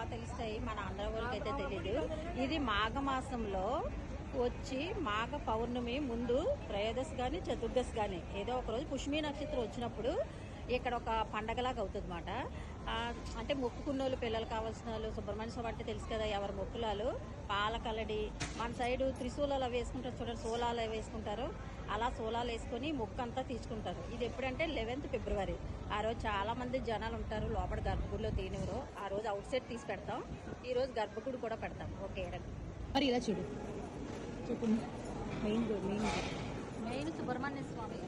బాగా తెలుస్తాయి, మన ఆంధ్ర వాళ్ళకి అయితే తెలీదు. ఇది మాఘమాసంలో వచ్చి మాఘ పౌర్ణమి ముందు త్రయోదశి కానీ చతుర్దశి కానీ ఏదో ఒక రోజు పుష్మి నక్షత్రం వచ్చినప్పుడు ఇక్కడ ఒక పండగలాగా అవుతుంది అన్నమాట. అంటే మొక్కుకున్న వాళ్ళు, పిల్లలు కావాల్సిన వాళ్ళు, సుబ్రహ్మణ్య స్వామి అంటే తెలుసు కదా, ఎవరి మొక్కులాలు పాలకల్లడి, మన సైడు త్రిశూలాలు అవి వేసుకుంటారు చూడండి, సోలాలు అవి వేసుకుంటారు, అలా సోలాలు వేసుకొని మొక్కు అంతా తీసుకుంటారు. ఇది ఎప్పుడంటే 11th ఫిబ్రవరి. ఆ రోజు చాలా మంది జనాలు ఉంటారు, లోపల గర్భగుడిలో తీనివరు. ఆ రోజు అవుట్ సైడ్ తీసి పెడతాం, ఈ రోజు గర్భగుడి కూడా పెడతాం. ఓకే మరి ఇలా చూడు మెయిన్ సుబ్రహ్మణ్య స్వామి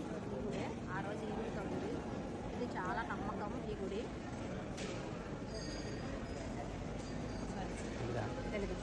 గుడి. ఆ రోజు ఈ గుడి అవుతుంది. ఇది చాలా నమ్మకం ఈ గుడి. తెలుగు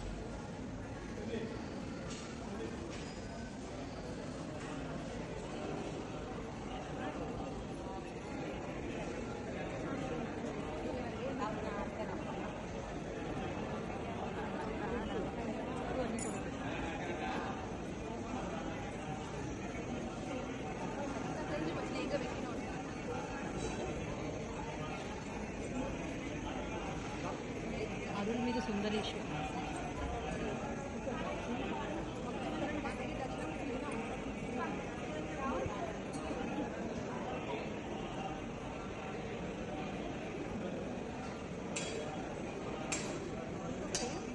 అరుణ్ మీద సుందరేశ్వర్.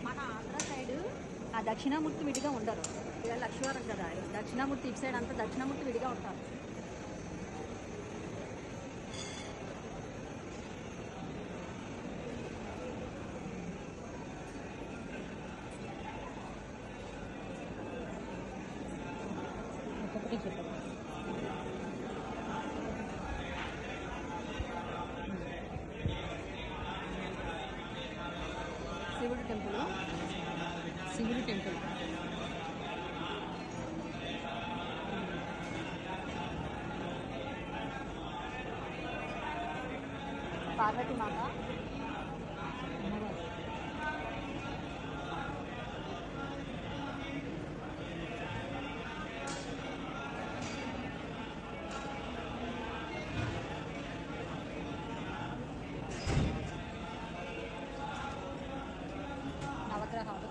మన ఆంధ్ర సైడ్ ఆ దక్షిణామూర్తి విడిగా ఉండరు. ఇక లక్ష్మీవారం కదా, దక్షిణామూర్తి ఇటు సైడ్ అంతా దక్షిణామూర్తి విడిగా ఉంటారు. ఒక్కొక్కటి చెప్పండి. శివుడి టెంపుల్, శివుడి టెంపుల్. పార్వతీ మాత, నవగ్రహాలు.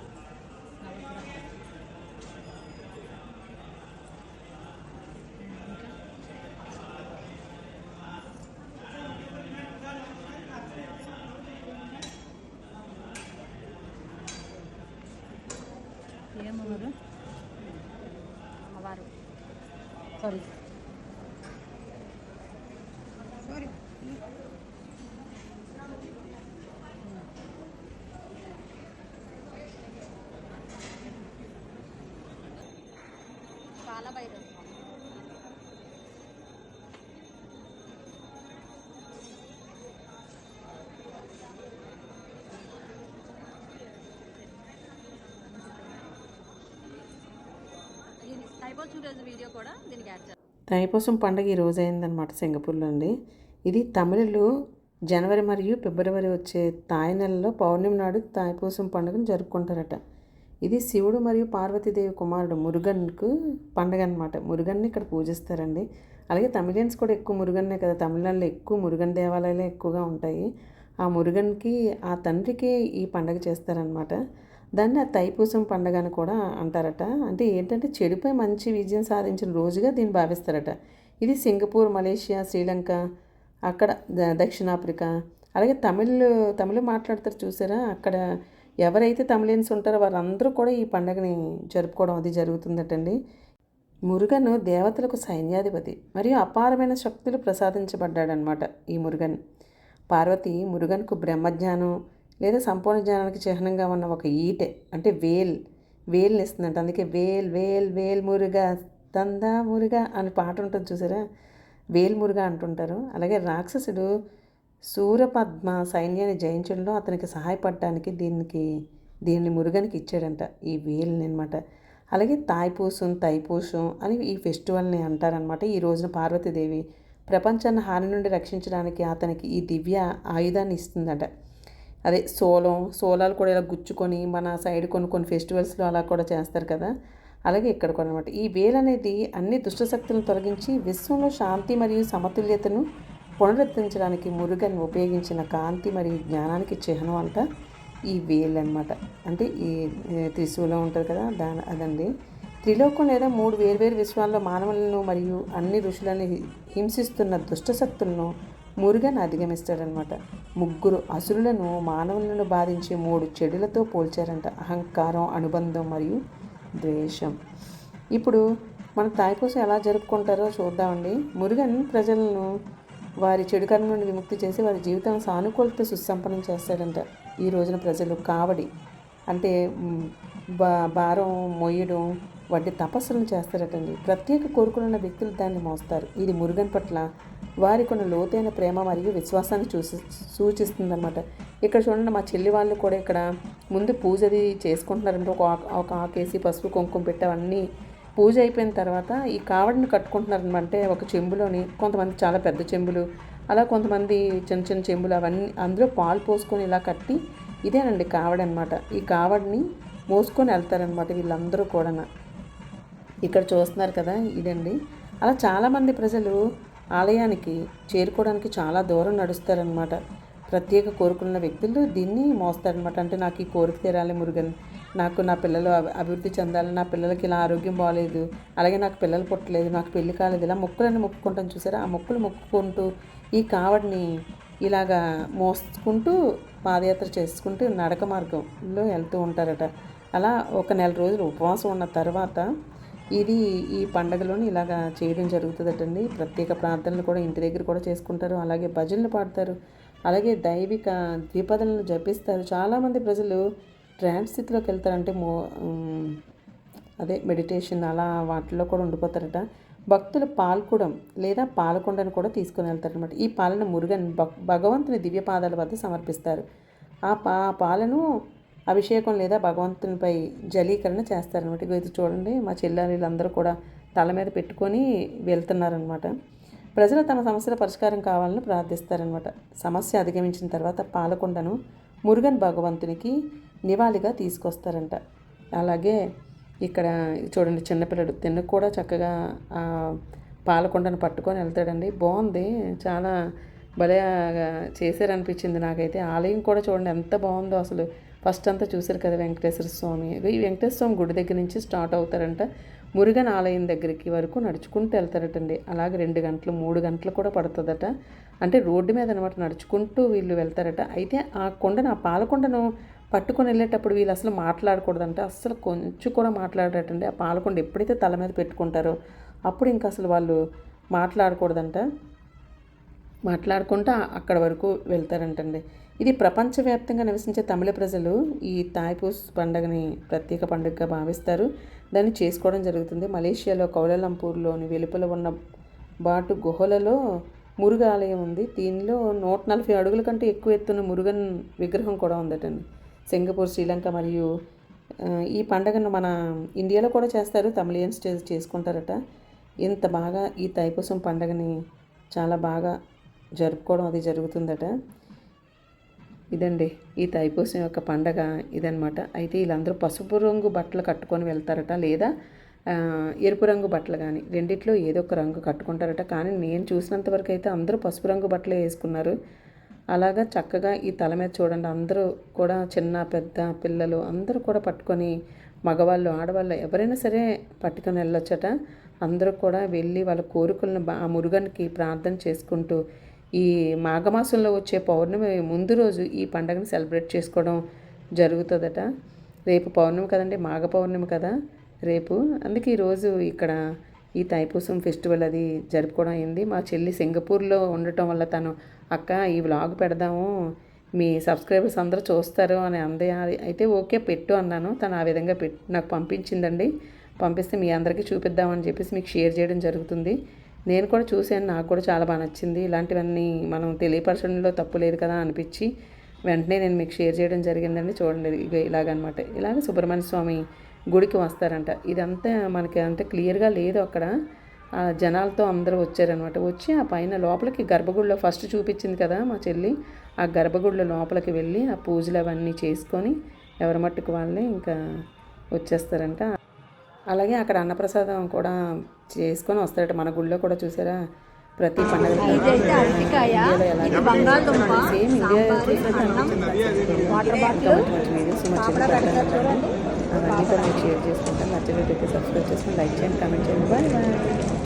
ఏమన్నారు? అమ్మవారు. సారీ కాలభైరవ. టైపోల్ రోజు వీడియో కూడా దీనికి యాడ్ చేస్తాం. తైపూసం పండుగ ఈ రోజు అయిందనమాట సింగపూర్లో అండి. ఇది తమిళులు జనవరి మరియు ఫిబ్రవరి వచ్చే తాయి నెలలో పౌర్ణమి నాడు తైపూసం పండుగను జరుపుకుంటారట. ఇది శివుడు మరియు పార్వతీదేవి కుమారుడు మురుగన్కు పండుగ అనమాట. మురుగన్ని ఇక్కడ పూజిస్తారండి. అలాగే తమిళియన్స్ కూడా ఎక్కువ మురుగన్నే కదా, తమిళనాడులో ఎక్కువ మురుగన్ దేవాలయాలే ఎక్కువగా ఉంటాయి. ఆ మురుగన్కి, ఆ తండ్రికి ఈ పండుగ చేస్తారనమాట. దాన్ని ఆ తైపూసం పండుగ అని కూడా అంటారట. అంటే ఏంటంటే చెడుపై మంచి విజయం సాధించిన రోజుగా దీన్ని భావిస్తారట. ఇది సింగపూర్, మలేషియా, శ్రీలంక, అక్కడ దక్షిణాఫ్రికా, అలాగే తమిళ్ మాట్లాడతారు చూసారా, అక్కడ ఎవరైతే తమిళియన్స్ ఉంటారో వారందరూ కూడా ఈ పండుగని జరుపుకోవడం అది జరుగుతుందటండి. మురుగన్ దేవతలకు సైన్యాధిపతి మరియు అపారమైన శక్తులు ప్రసాదించబడ్డాడనమాట ఈ మురుగన్. పార్వతి మురుగన్కు బ్రహ్మజ్ఞానం లేదా సంపూర్ణ జ్ఞానానికి చిహ్నంగా ఉన్న ఒక ఈటె అంటే వేల్ని ఇస్తుందంట. అందుకే వేల్ వేల్ వేల్ మురుగా తందా మురుగా అని పాట ఉంటుంది చూసారా, వేల్ మురుగా అంటుంటారు. అలాగే రాక్షసుడు సూరపద్మ సైన్యాన్ని జయించడంలో అతనికి సహాయపడటానికి దీన్ని మురుగనికి ఇచ్చాడంట, ఈ వేల్ని అనమాట. అలాగే తైపూసం అని ఈ ఫెస్టివల్ని అంటారనమాట. ఈ రోజున పార్వతీదేవి ప్రపంచాన్ని హాని నుండి రక్షించడానికి అతనికి ఈ దివ్య ఆయుధాన్ని ఇస్తుందట. అదే సోలాలు కూడా ఇలా గుచ్చుకొని మన సైడ్ కొన్ని ఫెస్టివల్స్లో అలా కూడా చేస్తారు కదా, అలాగే ఇక్కడ కూడా అనమాట. ఈ వేల్ అనేది అన్ని దుష్టశక్తులను తొలగించి విశ్వంలో శాంతి మరియు సమతుల్యతను పునరుద్ధరించడానికి మురుగన్ ఉపయోగించిన కాంతి మరియు జ్ఞానానికి చిహ్నం అంట ఈ వేలు అనమాట. అంటే ఈ త్రిశూలం ఉంటుంది కదా అదండి. త్రిలోకం లేదా 3 వేర్వేరు విశ్వాల్లో మానవులను మరియు అన్ని ఋషులని హింసిస్తున్న దుష్టశక్తులను మురుగన్ అధిగమిస్తాడనమాట. 3 అసురులను మానవులను బాధించే 3 చెడులతో పోల్చారంట. అహంకారం, అనుబంధం మరియు ద్వేషం. ఇప్పుడు మన తాయిపూసం ఎలా జరుపుకుంటారో చూద్దామండి. మురుగన్ ప్రజలను వారి చెడు కర్మ నుండి విముక్తి చేసి వారి జీవితం సానుకూలత సుసంపన్నం చేస్తాడంట. ఈ రోజున ప్రజలు కావడి అంటే భారం మోయడం వంటి తపస్సులను చేస్తారటండి. ప్రత్యేక కోరుకున్న వ్యక్తులు దాన్ని మోస్తారు. ఇది మురుగన్ పట్ల వారికి ఉన్న లోతైన ప్రేమ మరియు విశ్వాసాన్ని సూచిస్తుందన్నమాట. ఇక్కడ చూడండి, మా చెల్లి వాళ్ళు కూడా ఇక్కడ ముందు పూజది చేసుకుంటున్నారంటే ఒక ఆకేసి పసుపు కుంకుమ పెట్టి అవన్నీ పూజ అయిపోయిన తర్వాత ఈ కావడిని కట్టుకుంటున్నారనమాట. అంటే ఒక చెంబులోని కొంతమంది చాలా పెద్ద చెంబులు, అలా కొంతమంది చిన్న చిన్న చెంబులు, అవన్నీ అందులో పాలు పోసుకొని ఇలా కట్టి ఇదేనండి కావడి అనమాట. ఈ కావడిని మోసుకొని వెళ్తారనమాట వీళ్ళందరూ కూడా. ఇక్కడ చూస్తున్నారు కదా, ఇదండి. అలా చాలామంది ప్రజలు ఆలయానికి చేరుకోవడానికి చాలా దూరం నడుస్తారనమాట. ప్రత్యేక కోరుకున్న వ్యక్తులు దీన్ని మోస్తారనమాట. అంటే నాకు ఈ కోరిక తీరాలి మురుగన్, నాకు నా పిల్లలు అభివృద్ధి చెందాలి, నా పిల్లలకి ఇలా ఆరోగ్యం బాగాలేదు, అలాగే నాకు పిల్లలు పుట్టలేదు, నాకు పెళ్లి కాలేదు, ఇలా మొక్కులన్నీ మొక్కుకుంటాను చూసారా. ఆ మొక్కులు మొక్కుకుంటూ ఈ కావడిని ఇలాగా మోసుకుంటూ పాదయాత్ర చేసుకుంటూ నడక మార్గంలో వెళ్తూ ఉంటారట. అలా ఒక నెల రోజులు ఉపవాసం ఉన్న తర్వాత ఈ పండగలోని ఇలాగా చేయడం జరుగుతుందటండి. ప్రత్యేక ప్రార్థనలు కూడా ఇంటి దగ్గర కూడా చేసుకుంటారు. అలాగే భజనలు పాడతారు. అలాగే దైవిక ద్విపదలను జపిస్తారు. చాలామంది ప్రజలు ట్రాన్స్ స్థితిలోకి వెళ్తారంటే మెడిటేషన్ అలా వాటిలో కూడా ఉండిపోతారట. భక్తులు పాల్కుడం లేదా పాలకొండను కూడా తీసుకుని వెళ్తారనమాట. ఈ పాలను మురుగన్ భగవంతుని దివ్య పాదాల వద్ద సమర్పిస్తారు. ఆ పాలను అభిషేకం లేదా భగవంతునిపై జలీకరణ చేస్తారనమాట. ఇది చూడండి, మా చెల్లెళ్ళందరూ కూడా తల మీద పెట్టుకొని వెళ్తున్నారనమాట. ప్రజలు తమ సమస్యల పరిష్కారం కావాలని ప్రార్థిస్తారనమాట. సమస్య అధిగమించిన తర్వాత పాలకొండను మురుగన్ భగవంతునికి నివాళిగా తీసుకొస్తారంట. అలాగే ఇక్కడ చూడండి, చిన్నపిల్లడు తిన్న కూడా చక్కగా పాలకొండను పట్టుకొని వెళ్తాడండి. బాగుంది, చాలా భలే చేశారనిపించింది నాకైతే. ఆలయం కూడా చూడండి ఎంత బాగుందో అసలు. ఫస్ట్ అంతా చూశారు కదా వెంకటేశ్వర స్వామి. ఈ వెంకటేశ్వర స్వామి గుడి దగ్గర నుంచి స్టార్ట్ అవుతారంట. మురుగన్ ఆలయం దగ్గరికి వరకు నడుచుకుంటూ వెళ్తారటండి. అలాగే 2 గంటలు 3 గంటలు కూడా పడుతుందట. అంటే రోడ్డు మీద అనమాట నడుచుకుంటూ వీళ్ళు వెళ్తారట. అయితే ఆ పాలకొండను పట్టుకొని వెళ్ళేటప్పుడు వీళ్ళు అసలు మాట్లాడకూడదంట. అసలు కొంచెం కూడా మాట్లాడరటండి. ఆ పాలకొండ ఎప్పుడైతే తల మీద పెట్టుకుంటారో అప్పుడు ఇంకా అసలు వాళ్ళు మాట్లాడకూడదంట. మాట్లాడుకుంటూ అక్కడ వరకు వెళ్తారంటండి. ఇది ప్రపంచవ్యాప్తంగా నివసించే తమిళ ప్రజలు ఈ తాయిపూస్ పండుగని ప్రత్యేక పండుగగా భావిస్తారు. దాన్ని చేసుకోవడం జరుగుతుంది. మలేషియాలో కౌలాలంపూర్లోని వెలుపల ఉన్న బాటు గుహలలో మురుగ ఆలయం ఉంది. దీనిలో 140 అడుగుల కంటే ఎక్కువ ఎత్తున్న మురుగన్ విగ్రహం కూడా ఉందటండి. సింగపూర్, శ్రీలంక మరియు ఈ పండుగను మన ఇండియాలో కూడా చేస్తారు. తమిళియన్స్ చేసుకుంటారట. ఇంత బాగా ఈ తాయిపూసం పండుగని చాలా బాగా జరుపుకోవడం అది జరుగుతుందట. ఇదండి ఈ తాయిపూసం యొక్క పండగ ఇదనమాట. అయితే వీళ్ళందరూ పసుపు రంగు బట్టలు కట్టుకొని వెళ్తారట, లేదా ఎరుపు రంగు బట్టలు కానీ రెండిట్లో ఏదో ఒక రంగు కట్టుకుంటారట. కానీ నేను చూసినంత వరకు అయితే అందరూ పసుపు రంగు బట్టలే వేసుకున్నారు. అలాగా చక్కగా ఈ తల మీద చూడండి, అందరూ కూడా చిన్న పెద్ద పిల్లలు అందరూ కూడా పట్టుకొని, మగవాళ్ళు ఆడవాళ్ళు ఎవరైనా సరే పట్టుకొని వెళ్ళొచ్చట. అందరూ కూడా వెళ్ళి వాళ్ళ కోరికలను ఆ మురుగన్కి ప్రార్థన చేసుకుంటూ ఈ మాఘమాసంలో వచ్చే పౌర్ణమి ముందు రోజు ఈ పండుగను సెలబ్రేట్ చేసుకోవడం జరుగుతుందట. రేపు పౌర్ణమి కదండి, మాఘ పౌర్ణమి కదా రేపు. అందుకే ఈరోజు ఇక్కడ ఈ తాయిపూసం ఫెస్టివల్ అది జరుపుకోవడం అయింది. మా చెల్లి సింగపూర్లో ఉండటం వల్ల తను అక్క ఈ వ్లాగ్ పెడదాము, మీ సబ్స్క్రైబర్స్ అందరూ చూస్తారు అని అందే. అయితే ఓకే పెట్టు అన్నాను. తను ఆ విధంగా నాకు పంపించిందండి. పంపిస్తే మీ అందరికీ చూపిద్దామని చెప్పేసి మీకు షేర్ చేయడం జరుగుతుంది. నేను కూడా చూశాను, నాకు కూడా చాలా బాగా నచ్చింది. ఇలాంటివన్నీ మనం తెలియపరచడంలో తప్పు లేదు కదా అనిపించి వెంటనే నేను మీకు షేర్ చేయడం జరిగిందండి. చూడండి, ఇలాగనమాట. ఇలాగ సుబ్రహ్మణ్య స్వామి గుడికి వస్తారంట. ఇదంతా మనకి అంత క్లియర్గా లేదు అక్కడ. జనాలతో అందరూ వచ్చారనమాట. వచ్చి ఆ పైన లోపలికి గర్భగుడిలో ఫస్ట్ చూపించింది కదా మా చెల్లి, ఆ గర్భగుడిలో లోపలికి వెళ్ళి ఆ పూజలు అవన్నీ చేసుకొని ఎవరి మట్టుకు వాళ్ళే ఇంకా వచ్చేస్తారంట. అలాగే అక్కడ అన్నప్రసాదం కూడా చేసుకొని వస్తారట. మన గుళ్ళో కూడా చూసారా ప్రతి పండుగ ఇదైతే అరటికాయ, ఇది బంగాళదుంప, సేమ్ ఇండియా సాంబారు, అన్నం, వాటర్ బాటిల్, వీడియోస్ మా పాపడ పెడతారు చూడండి. అవన్నీ కూడా మీకు షేర్ చేసుకుంటాను. నచ్చినట్లయితే సబ్స్క్రైబ్ చేసుకుని లైక్ చేయండి, కామెంట్ చేయండి. Bye bye.